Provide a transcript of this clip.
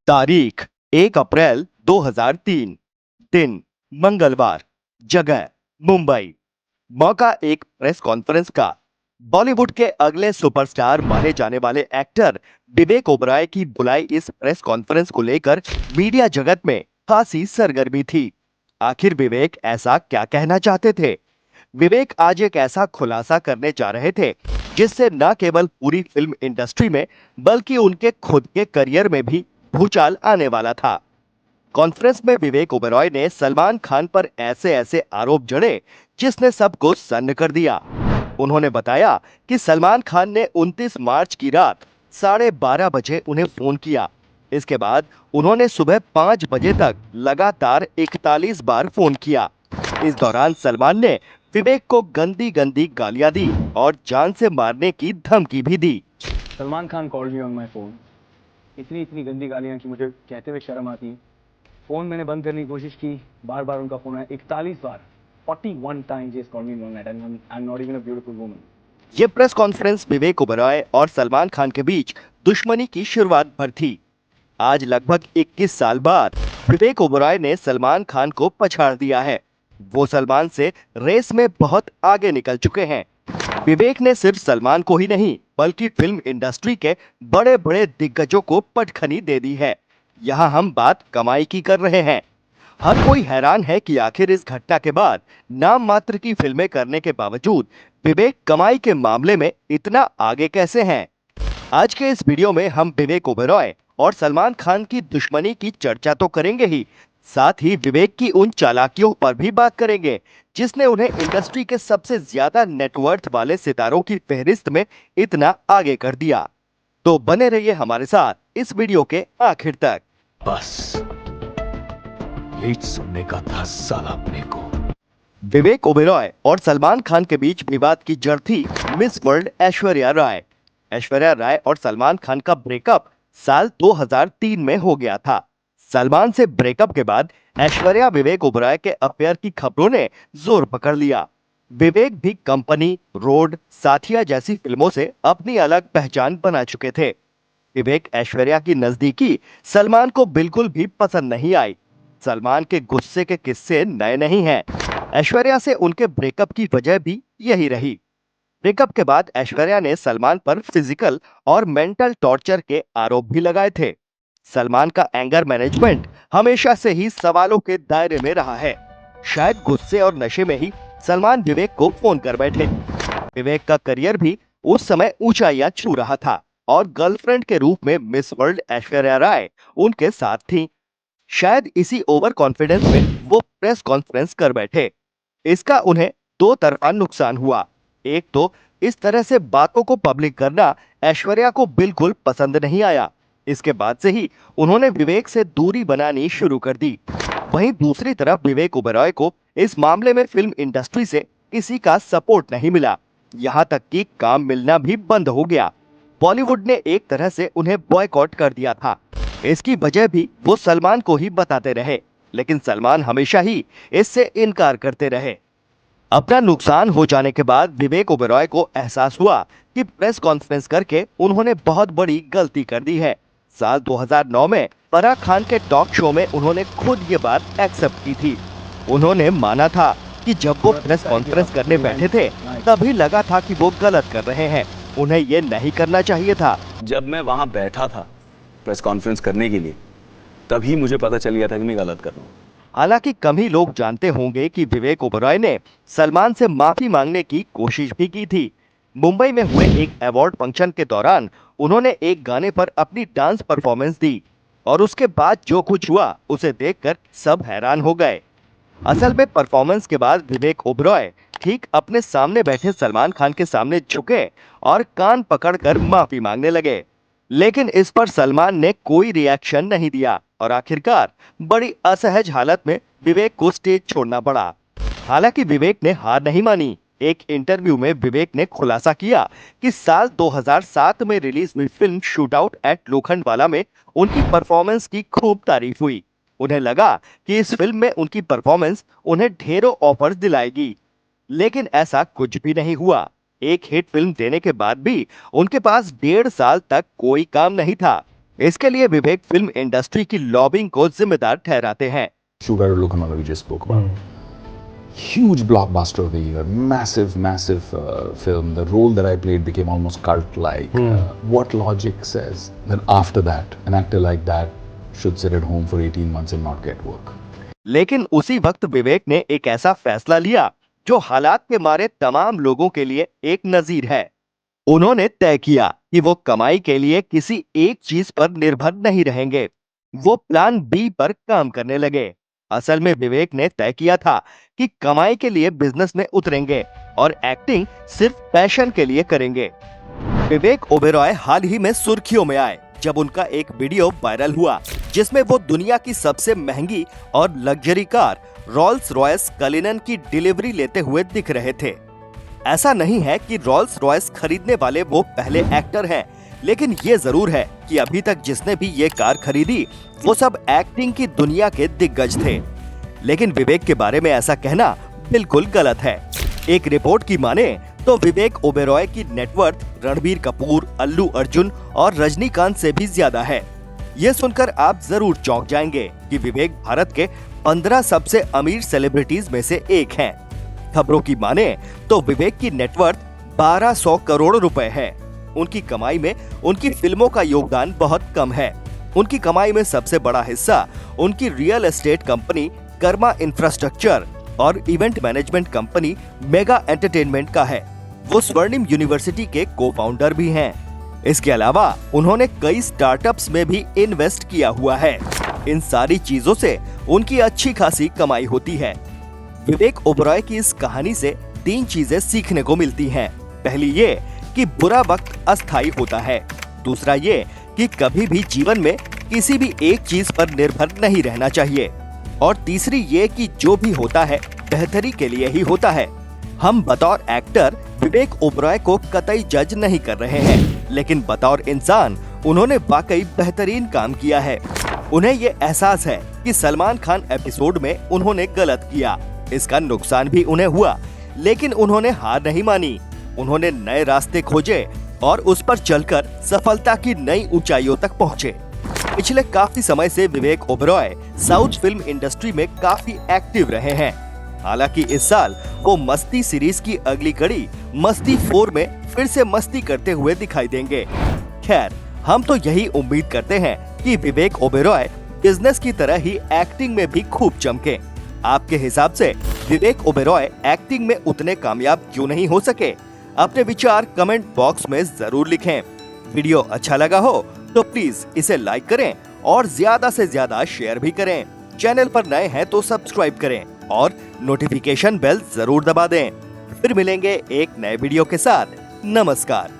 तारीख 1 अप्रैल 2003। दिन मंगलवार। जगह मुंबई। मौका एक प्रेस कॉन्फ्रेंस का। बॉलीवुड के अगले सुपरस्टार माने जाने वाले एक्टर विवेक ओबराय की बुलाई इस प्रेस कॉन्फ्रेंस को लेकर मीडिया जगत में खासी सरगर्मी थी। आखिर विवेक ऐसा क्या कहना चाहते थे? विवेक आज एक ऐसा खुलासा करने जा रहे थे जिससे न केवल पूरी फिल्म इंडस्ट्री में बल्कि उनके खुद के करियर में भी भूचाल आने वाला था। कॉन्फ्रेंस में विवेक ओबेरॉय ने सलमान खान पर ऐसे ऐसे आरोप जड़े जिसने सबको सन्न कर दिया। उन्होंने बताया कि सलमान खान ने 29 मार्च की रात 12:30 बजे उन्हें फोन किया। इसके बाद उन्होंने सुबह 5 बजे तक लगातार 41 बार फोन किया। इस दौरान सलमान ने विवेक को गंदी गंदी गालियां दी और जान से मारने की धमकी भी दी। Salman Khan called me on my phone. इतनी इतनी गंदी गालियां कि मुझे कहते हुए शर्म आती है। फोन मैंने बंद करने की कोशिश की, बार बार उनका फोन आया, 41 बार, 41 times he called me on night and I am not even a beautiful woman. ये प्रेस कॉन्फ्रेंस विवेक ओबेरॉय और सलमान खान के बीच दुश्मनी की शुरुआत भर थी। आज लगभग 21 साल बाद विवेक ओबेरॉय ने सलमान खान को पछाड़ दिया है। वो सलमान से रेस में बहुत आगे निकल चुके हैं। विवेक ने सिर्फ सलमान को ही नहीं बल्कि फिल्म इंडस्ट्री के बड़े बड़े दिग्गजों को पटखनी दे दी है। यहाँ हम बात कमाई की कर रहे हैं। हर कोई हैरान है कि आखिर इस घटना के बाद नाम मात्र की फिल्में करने के बावजूद विवेक कमाई के मामले में इतना आगे कैसे हैं? आज के इस वीडियो में हम विवेक ओबेरॉय और सलमान खान की दुश्मनी की चर्चा तो करेंगे ही, साथ ही विवेक की उन चालाकियों पर भी बात करेंगे जिसने उन्हें इंडस्ट्री के सबसे ज्यादा नेटवर्थ वाले सितारों की फहरिस्त में इतना आगे कर दिया। तो बने रहिए हमारे साथ इस वीडियो के आखिर तक। बस यही सुनने का था साला अपने को। विवेक ओबेरॉय और सलमान खान के बीच विवाद की जड़ थी मिस वर्ल्ड ऐश्वर्या राय। ऐश्वर्या राय और सलमान खान का ब्रेकअप साल 2003 में हो गया था। सलमान से ब्रेकअप के बाद ऐश्वर्या विवेक ओबेरॉय के अफेयर की खबरों ने जोर पकड़ लिया। विवेक भी कंपनी, रोड, साथिया जैसी फिल्मों से अपनी अलग पहचान बना चुके थे। विवेक ऐश्वर्या की नजदीकी सलमान को बिल्कुल भी पसंद नहीं आई। सलमान के गुस्से के किस्से नए नहीं हैं। ऐश्वर्या से उनके ब्रेकअप की वजह भी यही रही। ब्रेकअप के बाद ऐश्वर्या ने सलमान पर फिजिकल और मेंटल टॉर्चर के आरोप भी लगाए थे। सलमान का एंगर मैनेजमेंट हमेशा से ही सवालों के दायरे में रहा है। शायद गुस्से और नशे में ही सलमान विवेक को फोन कर बैठे। विवेक का करियर भी उस समय ऊंचाइयां छू रहा था और गर्लफ्रेंड के रूप में मिस वर्ल्ड ऐश्वर्या राय उनके साथ थी। शायद इसी ओवर कॉन्फिडेंस में वो प्रेस कॉन्फ्रेंस कर बैठे। इसका उन्हें दो तरफा नुकसान हुआ। एक तो इस तरह से बातों को पब्लिक करना ऐश्वर्या को बिल्कुल पसंद नहीं आया। इसके बाद से ही उन्होंने विवेक से दूरी बनानी शुरू कर दी। वहीं दूसरी तरफ विवेक ओबेरॉय को इस मामले में फिल्म इंडस्ट्री से किसी का सपोर्ट नहीं मिला। यहाँ तक कि काम मिलना भी बंद हो गया। बॉलीवुड ने एक तरह से उन्हें बॉयकॉट कर दिया था। इसकी वजह भी वो सलमान को ही बताते रहे, लेकिन सलमान हमेशा ही इससे इनकार करते रहे। अपना नुकसान हो जाने के बाद विवेक ओबेरॉय को एहसास हुआ कि प्रेस कॉन्फ्रेंस करके उन्होंने बहुत बड़ी गलती कर दी है। साल 2009 में फराह खान के टॉक शो में उन्होंने खुद ये बात एक्सेप्ट की थी। उन्होंने माना था कि जब वो प्रेस कॉन्फ्रेंस करने बैठे थे तभी लगा था कि वो गलत कर रहे हैं। उन्हें ये नहीं करना चाहिए था। जब मैं वहां बैठा था प्रेस कॉन्फ्रेंस करने के लिए, तभी मुझे पता चल गया था कि मैं गलत कर रहा हूँ। हालांकि कम ही लोग जानते होंगे कि विवेक ओबेरॉय ने सलमान से माफी मांगने की कोशिश भी की थी। मुंबई में हुए एक अवार्ड फंक्शन के दौरान उन्होंने एक गाने पर अपनी डांस परफॉर्मेंस दी और उसके बाद जो कुछ हुआ उसे देखकर सब हैरान हो गए। असल में परफॉर्मेंस के बाद विवेक ओबेरॉय ठीक अपने सामने बैठे सलमान खान के सामने झुके और कान पकड़कर माफी मांगने लगे, लेकिन इस पर सलमान ने कोई रिएक्शन नहीं दिया और आखिरकार बड़ी असहज हालत में विवेक को स्टेज छोड़ना पड़ा। हालांकि विवेक ने हार नहीं मानी। एक इंटरव्यू में विवेक ने खुलासा किया कि साल 2007 में रिलीज हुई फिल्म शूटआउट एट लोखंडवाला में उनकी परफॉर्मेंस की खूब तारीफ हुई। उन्हें लगा कि इस फिल्म में उनकी परफॉर्मेंस उन्हें ढेरों ऑफर्स दिलाएगी, लेकिन ऐसा कुछ भी नहीं हुआ। एक हिट फिल्म देने के बाद भी उनके पास 1.5 साल तक कोई काम नहीं था। इसके लिए विवेक फिल्म इंडस्ट्री की लॉबिंग को जिम्मेदार ठहराते हैं। Sugar Lukanala we just spoke about. Huge blockbuster of the year, massive film. The role that I played became almost cult-like. What logic says that after that, an actor like that should sit at home for 18 months and not get work? लेकिन उसी वक्त विवेक ने एक ऐसा फैसला लिया जो हालात के मारे तमाम लोगों के लिए एक नजीर है। उन्होंने तय किया कि वो कमाई के लिए किसी एक चीज पर निर्भर नहीं रहेंगे। वो प्लान बी पर काम करने लगे। असल में विवेक ने तय किया था कि कमाई के लिए बिजनेस में उतरेंगे और एक्टिंग सिर्फ पैशन के लिए करेंगे। विवेक ओबेरॉय हाल ही में सुर्खियों में आए जब उनका एक वीडियो वायरल हुआ जिसमें वो दुनिया की सबसे महंगी और luxury car Rolls Royce Cullinan की डिलीवरी लेते हुए दिख रहे थे। ऐसा नहीं है कि रोल्स रॉयस खरीदने वाले वो पहले एक्टर हैं, लेकिन ये जरूर है कि अभी तक जिसने भी ये कार खरीदी वो सब एक्टिंग की दुनिया के दिग्गज थे। लेकिन विवेक के बारे में ऐसा कहना बिल्कुल गलत है। एक रिपोर्ट की माने तो विवेक ओबेरॉय की नेटवर्थ रणबीर कपूर, अल्लू अर्जुन और रजनीकांत से भी ज्यादा है। ये सुनकर आप जरूर चौंक जाएंगे कि विवेक भारत के 15 सबसे अमीर सेलिब्रिटीज में से एक हैं। खबरों की माने तो विवेक की नेटवर्थ 1200 करोड़ रुपए है। उनकी कमाई में उनकी फिल्मों का योगदान बहुत कम है। उनकी कमाई में सबसे बड़ा हिस्सा उनकी real estate company Karma infrastructure और event management company mega entertainment का है। वो स्वर्णिम यूनिवर्सिटी के को-फाउंडर भी हैं। इसके अलावा उन्होंने कई स्टार्टअप्स में भी इन्वेस्ट किया हुआ है। इन सारी चीजों से उनकी अच्छी खासी कमाई होती है। विवेक ओबेरॉय की इस कहानी से 3 चीजें सीखने को मिलती हैं। पहली ये कि बुरा वक्त अस्थायी होता है। दूसरा ये कि कभी भी जीवन में किसी भी एक चीज पर निर्भर नहीं रहना चाहिए। और तीसरी ये कि जो भी होता है बेहतरी के लिए ही होता है। हम बतौर एक्टर विवेक ओबेरॉय को कतई जज नहीं कर रहे हैं, लेकिन बतौर इंसान उन्होंने वाकई बेहतरीन काम किया है। उन्हें ये एहसास है कि सलमान खान एपिसोड में उन्होंने गलत किया। इसका नुकसान भी उन्हें हुआ, लेकिन उन्होंने हार नहीं मानी। उन्होंने नए रास्ते खोजे और उस पर चलकर सफलता की नई ऊंचाइयों तक पहुंचे। पिछले काफी समय से Vivek Oberoi south film industry में काफी एक्टिव रहे हैं। हालांकि इस साल वो मस्ती सीरीज की अगली कड़ी मस्ती 4 में फिर से मस्ती करते हुए दिखाई देंगे। खैर, हम तो यही उम्मीद करते हैं कि विवेक ओबेरॉय बिजनेस की तरह ही एक्टिंग में भी खूब चमके। आपके हिसाब से विवेक ओबेरॉय एक्टिंग में उतने कामयाब क्यों नहीं हो सके? अपने विचार कमेंट बॉक्स में जरूर लिखें। वीडियो अच्छा लगा हो तो प्लीज इसे लाइक करें और ज्यादा से ज्यादा शेयर भी करें। चैनल पर नए हैं तो सब्सक्राइब करें और नोटिफिकेशन बेल जरूर दबा दें। फिर मिलेंगे एक नए वीडियो के साथ। नमस्कार।